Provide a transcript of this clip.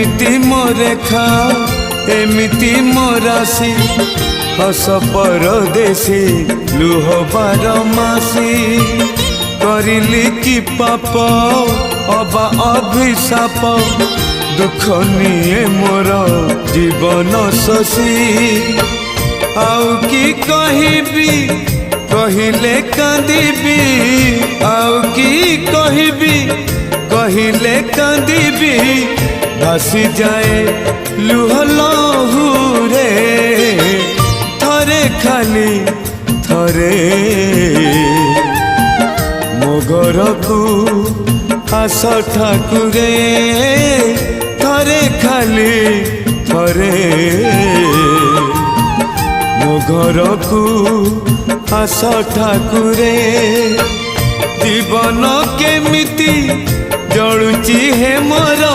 एमिति मो रेखा एमिति मो राशि हस परदेसी लुह बारमासी करिली कि पाप अबा अभिशाप दुख निये मोर जीवन शशि आउ कि कहबी कहिले कांदिबी आउ कि कहबी कहिले कांदिबी भासी जाए लुह लहुरे थरे खाली थरे मो घर को आस ठाकुरे थरे खाली थरे मो घर को आस ठाकुरे जीवन केमिति जलुची हे मोर।